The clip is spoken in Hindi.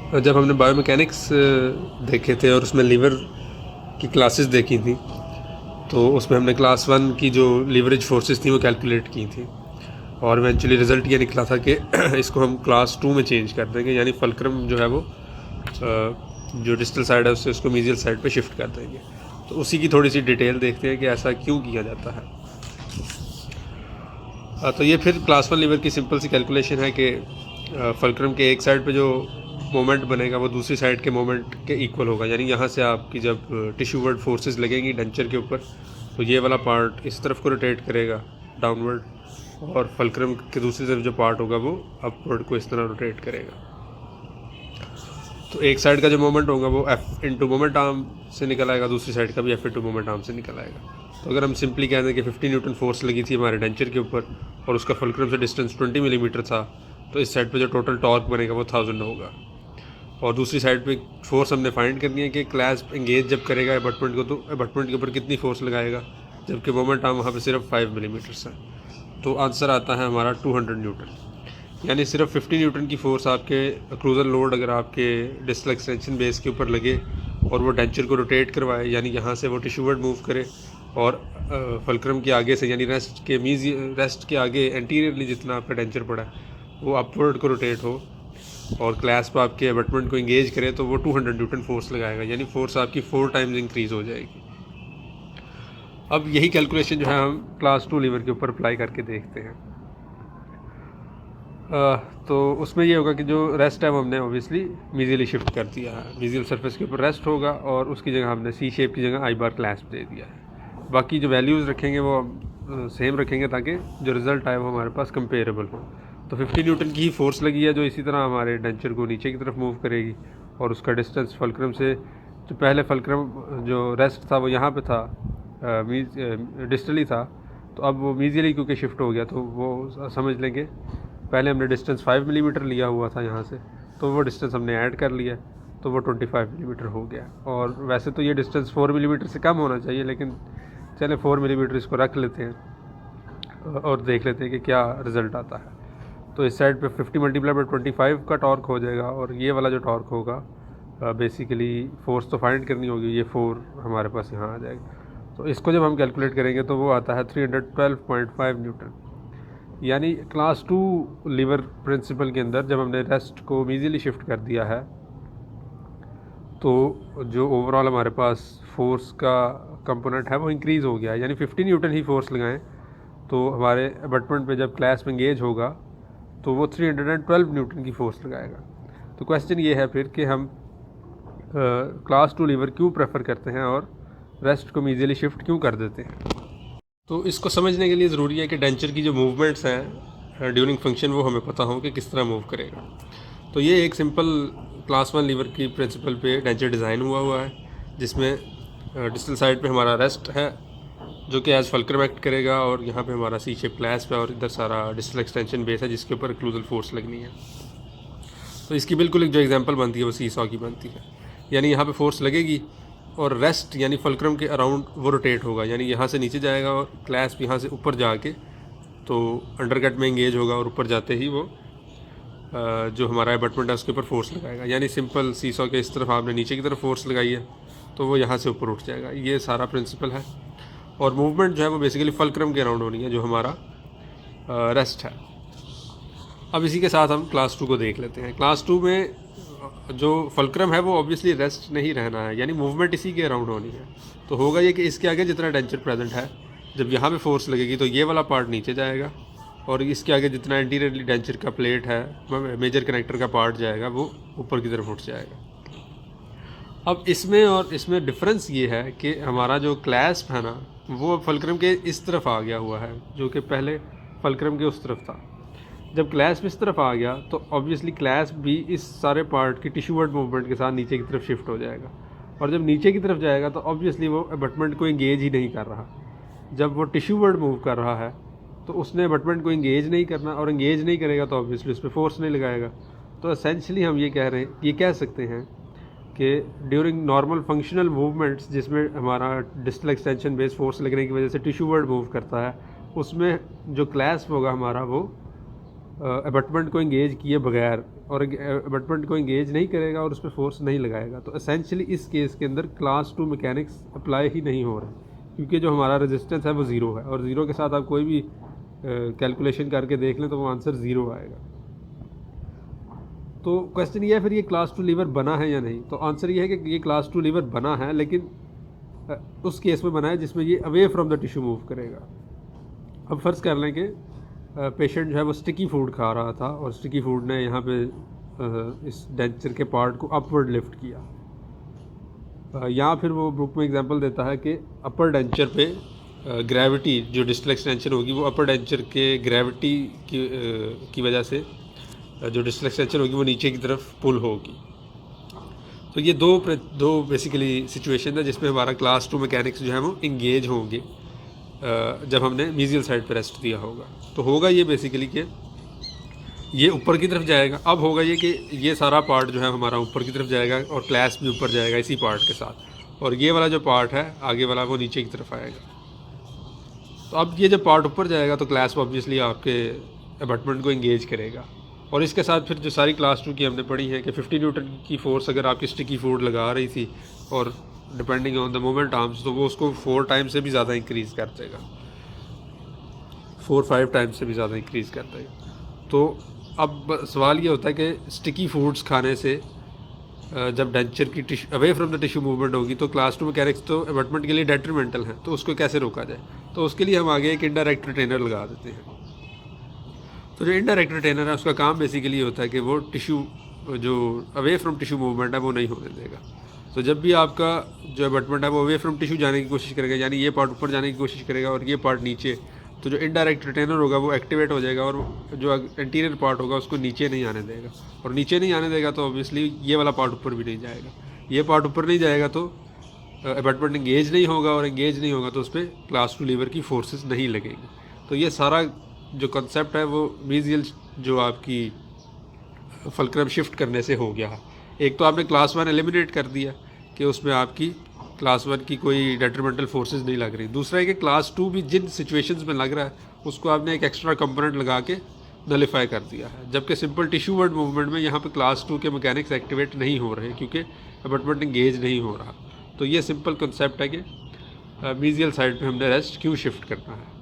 जब हमने बायोमैकेनिक्स देखे थे और उसमें लीवर की क्लासेस देखी थी, तो उसमें हमने क्लास 1 की जो लीवरेज फोर्सेस थी वो कैलकुलेट की थी, और इवेंचुअली रिज़ल्ट ये निकला था कि इसको हम क्लास 2 में चेंज कर देंगे, यानी फलक्रम जो है वो जो डिस्टल साइड है उससे उसको मीजियल साइड पे शिफ्ट कर देंगे। तो उसी की थोड़ी सी डिटेल देखते हैं कि ऐसा क्यों किया जाता है। तो ये फिर क्लास 1 लीवर की सिंपल सी कैलकुलेशन है कि फलक्रम के एक साइड पे जो मोमेंट बनेगा वो दूसरी साइड के मोमेंट के इक्वल होगा, यानी यहाँ से आपकी जब टिश्यू वर्ड फोर्सेस लगेंगी डेंचर के ऊपर, तो ये वाला पार्ट इस तरफ को रोटेट करेगा डाउनवर्ड, और फलक्रम के दूसरी तरफ जो पार्ट होगा वो अपवर्ड को इस तरह रोटेट करेगा। तो एक साइड का जो मोमेंट होगा वो एफ इंटू मोमेंट आर्म से निकल आएगा, दूसरी साइड का भी एफ इंटू मोमेंट आर्म से निकल आएगा। तो अगर हम सिंपली कह दें कि 50 न्यूटन फोर्स लगी थी हमारे डेंचर के ऊपर और उसका फलक्रम से डिस्टेंस 20 मिलीमीटर था, तो इस साइड पे जो टोटल टॉर्क बनेगा वो 1000 होगा। और दूसरी साइड पे फोर्स हमने फाइंड करनी है कि क्लैस्प एंगेज जब करेगा अबटमेंट को, तो अबटमेंट के ऊपर कितनी फोर्स लगाएगा, जबकि मोमेंट आर्म वहाँ पे सिर्फ 5 मिलीमीटर है। तो आंसर आता है हमारा 200 न्यूटन, यानी सिर्फ 50 न्यूटन की फोर्स आपके क्रूजर लोड अगर आपके डिस्टल एक्सटेंशन बेस के ऊपर लगे और वो डेंचर को रोटेट करवाए, यानी यहाँ से वो टिश्यूवर्ड मूव करे और फलक्रम के आगे से यानी रेस्ट के आगे एंटीरियरली जितना आपका डेंचर पड़ा है वो अपवर्ड को रोटेट हो और क्लैस्प आपके अबटमेंट को इंगेज करे, तो वो 200 न्यूटन फोर्स लगाएगा, यानी फोर्स आपकी 4 टाइम्स इंक्रीज़ हो जाएगी। अब यही कैलकुलेशन जो है हम क्लास 2 लीवर के ऊपर अप्लाई करके देखते हैं। तो उसमें ये होगा कि जो रेस्ट है वो हमने ऑब्वियसली मीजियली शिफ्ट कर दिया है, मीजियल सरफेस के ऊपर रेस्ट होगा और उसकी जगह हमने सी शेप की जगह आई बार क्लैस्प दे दिया है। बाकी जो वैल्यूज़ रखेंगे वो सेम रखेंगे ताकि जो रिज़ल्ट आए वो हमारे पास कंपेरेबल हो। तो 50 न्यूटन की ही फोर्स लगी है जो इसी तरह हमारे डेंचर को नीचे की तरफ मूव करेगी, और उसका डिस्टेंस फलक्रम से, जो पहले फलक्रम जो रेस्ट था वो यहाँ पे था, डिस्टली था, तो अब वो मीजियली क्योंकि शिफ्ट हो गया, तो वो समझ लेंगे पहले हमने डिस्टेंस 5 मिलीमीटर लिया हुआ था यहाँ से, तो वो डिस्टेंस हमने ऐड कर लिया, तो वो 25 मिलीमीटर हो गया। और वैसे तो ये डिस्टेंस 4 मिलीमीटर से कम होना चाहिए, लेकिन चले 4 मिलीमीटर इसको रख लेते हैं और देख लेते हैं कि क्या रिज़ल्ट आता है। तो इस साइड पे 50 मल्टीप्लाई बाई 25 का टॉर्क हो जाएगा, और ये वाला जो टॉर्क होगा बेसिकली फोर्स तो फाइंड करनी होगी, ये 4 हमारे पास यहाँ आ जाएगा। तो इसको जब हम कैलकुलेट करेंगे तो वो आता है 312.5 न्यूटन, यानी क्लास 2 लीवर प्रिंसिपल के अंदर जब हमने रेस्ट को मीजियली शिफ्ट कर दिया है, तो जो ओवरऑल हमारे पास फोर्स का कंपोनेंट है वो इंक्रीज़ हो गया है, यानी 50 न्यूटन ही फोर्स लगाएं तो हमारे अबटमेंट पे जब क्लैस्प एंगेज होगा तो वो 312 न्यूटन की फोर्स लगाएगा। तो क्वेश्चन ये है फिर कि हम क्लास 2 लीवर क्यों प्रेफर करते हैं और रेस्ट को मीजियली शिफ्ट क्यों कर देते हैं। तो इसको समझने के लिए ज़रूरी है कि डेंचर की जो मूवमेंट्स हैं ड्यूरिंग फंक्शन वो हमें पता हो कि किस तरह मूव करेगा। तो ये एक सिंपल क्लास 1 लीवर की प्रिंसिपल पे डेंचर डिज़ाइन हुआ है, जिसमें डिस्टल साइड पे हमारा रेस्ट है जो कि एज फलक्रम एक्ट करेगा, और यहाँ पे हमारा सी शेप क्लैस्प है और इधर सारा डिस्टल एक्सटेंशन बेस है जिसके ऊपर क्लूजल फोर्स लगनी है। तो इसकी बिल्कुल एक जो एग्जांपल बनती है वो सी सॉ की बनती है, यानी यहाँ पे फोर्स लगेगी और रेस्ट यानी फलक्रम के अराउंड वो रोटेट होगा, यानी यहाँ से नीचे जाएगा और क्लैस्प यहाँ से ऊपर जाके तो अंडरकट में इंगेज होगा और ऊपर जाते ही वो जो हमारा अबटमेंट है उसके ऊपर फोर्स लगाएगा, यानी सिंपल सी सॉ के इस तरफ आपने नीचे की तरफ फोर्स लगाई है तो वो यहाँ से ऊपर उठ जाएगा। ये सारा प्रिंसिपल है, और मूवमेंट जो है वो बेसिकली फलक्रम के अराउंड होनी है जो हमारा रेस्ट है। अब इसी के साथ हम क्लास 2 को देख लेते हैं। क्लास 2 में जो फलक्रम है वो ऑब्वियसली रेस्ट नहीं रहना है, यानी मूवमेंट इसी के अराउंड होनी है। तो होगा ये कि इसके आगे जितना डेंचर प्रेजेंट है, जब यहाँ पे फोर्स लगेगी तो ये वाला पार्ट नीचे जाएगा, और इसके आगे जितना एंटीरियरली डेंचर का प्लेट है, मेजर कनेक्टर का पार्ट जाएगा, वो ऊपर की तरफ उठ जाएगा। अब इसमें और इसमें डिफरेंस ये है कि हमारा जो क्लैस्प है ना वो अब फलक्रम के इस तरफ आ गया हुआ है, जो कि पहले फलक्रम के उस तरफ था। जब क्लैस्प इस तरफ आ गया तो ऑब्वियसली क्लैस्प भी इस सारे पार्ट की टिश्यूवर्ड मूवमेंट के साथ नीचे की तरफ शिफ्ट हो जाएगा, और जब नीचे की तरफ जाएगा तो ऑब्वियसली वो अबटमेंट को इंगेज ही नहीं कर रहा। जब वो टिश्यूवर्ड मूव कर रहा है तो उसने अबटमेंट को इंगेज नहीं करना, और इंगेज नहीं करेगा तो ऑब्वियसली उस पर फोर्स नहीं लगाएगा। तो एसेंशली हम ये कह सकते हैं कि ड्यूरिंग नॉर्मल फंक्शनल मूवमेंट्स जिसमें हमारा डिस्टल एक्सटेंशन बेस फोर्स लगने की वजह से टिश्यूवर्ड मूव करता है, उसमें जो क्लैस्प होगा हमारा वो अबटमेंट को इंगेज किए बगैर और अबटमेंट को इंगेज नहीं करेगा और उस पर फोर्स नहीं लगाएगा, तो एसेंशियली इस केस के अंदर क्लास 2 मैकेनिक्स अप्लाई ही नहीं हो रहा, क्योंकि जो हमारा रेजिस्टेंस है वो ज़ीरो है, और ज़ीरो के साथ आप कोई भी कैलकुलेशन करके देख लें तो वो आंसर ज़ीरो आएगा। तो क्वेश्चन ये है फिर ये क्लास 2 लीवर बना है या नहीं, तो आंसर ये है कि ये क्लास 2 लीवर बना है, लेकिन उस केस में बना है जिसमें ये away from the tissue move करेगा। अब फ़र्ज़ कर लें कि पेशेंट जो है वो स्टिकी फूड खा रहा था और स्टिकी फूड ने यहाँ पे इस डेंचर के पार्ट को अपवर्ड लिफ्ट किया, या फिर वो बुक में एग्जांपल देता है कि अपर डेंचर पे ग्रेविटी जो डिस्टल एक्सटेंशन होगी वो अपर डेंचर के ग्रेविटी की वजह से जो डिस्टल एक्सटेंशन होगी वो नीचे की तरफ पुल होगी। तो ये दो बेसिकली सिचुएशन है जिसमें हमारा क्लास 2 मैकेनिक्स जो है वो इंगेज होंगे जब हमने मीजियल साइड पर रेस्ट दिया होगा। तो होगा ये बेसिकली कि ये ऊपर की तरफ जाएगा। अब होगा ये कि ये सारा पार्ट जो है हमारा ऊपर की तरफ जाएगा और क्लैस्प भी ऊपर जाएगा इसी पार्ट के साथ, और ये वाला जो पार्ट है आगे वाला वो नीचे की तरफ आएगा। तो अब ये जब पार्ट ऊपर जाएगा तो क्लैस्प ऑब्वियसली आपके अबटमेंट को इंगेज करेगा, और इसके साथ फिर जो सारी क्लास 2 की हमने पढ़ी है कि 50 न्यूटन की फोर्स अगर आपकी स्टिकी फूड लगा रही थी और depending on the moment arms, तो वो उसको 4 टाइम से भी ज़्यादा इंक्रीज़ कर देगा, 4-5 टाइम से भी ज़्यादा इंक्रीज़ कर देगा। तो अब सवाल ये होता है कि स्टिकी फूड्स खाने से जब डेंचर की away from the tissue movement होगी तो क्लास 2 मैकेनिक्स तो अबटमेंट के लिए डेट्रीमेंटल है, तो उसको कैसे रोका जाए। तो उसके लिए हम आगे एक इनडायरेक्ट रिटेनर लगा देते हैं। तो जो इनडायरेक्ट रिटेनर है उसका काम बेसिकली होता है कि वो टिश्यू जो अवे फ्रॉम टिश्यू मूवमेंट है वो नहीं होने देगा। तो जब भी आपका जो अबटमेंट है वो अवे फ्रॉम टिश्यू जाने की कोशिश करेगा, यानी ये पार्ट ऊपर जाने की कोशिश करेगा और ये पार्ट नीचे, तो जो इनडायरेक्ट रिटेनर होगा वो एक्टिवेट हो जाएगा और जो इंटीरियर पार्ट होगा उसको नीचे नहीं आने देगा, और नीचे नहीं आने देगा तो ऑब्वियसली ये वाला पार्ट ऊपर भी नहीं जाएगा। ये पार्ट ऊपर नहीं जाएगा तो अबटमेंट इंगेज नहीं होगा, और इंगेज नहीं होगा तो उस पर क्लास 2 लीवर की फोर्सेस नहीं लगेगी। तो ये सारा जो कंसेप्ट है वो मीजियल जो आपकी फल्क्रम शिफ्ट करने से हो गया है। एक तो आपने क्लास 1 एलिमिनेट कर दिया कि उसमें आपकी क्लास 1 की कोई डेट्रीमेंटल फोर्सेस नहीं लग रही। दूसरा है कि क्लास 2 भी जिन सिचुएशंस में लग रहा है उसको आपने एक एक्स्ट्रा कंपोनेंट लगा के नलिफाई कर दिया है, जबकि सिंपल टिश्यू वर्ड मूवमेंट में यहाँ पे क्लास 2 के मैकेनिक्स एक्टिवेट नहीं हो रहे क्योंकि अबटमेंट इंगेज नहीं हो रहा। तो ये सिंपल कंसेप्ट है कि मीजियल साइड पे हमने रेस्ट क्यों शिफ्ट करना है।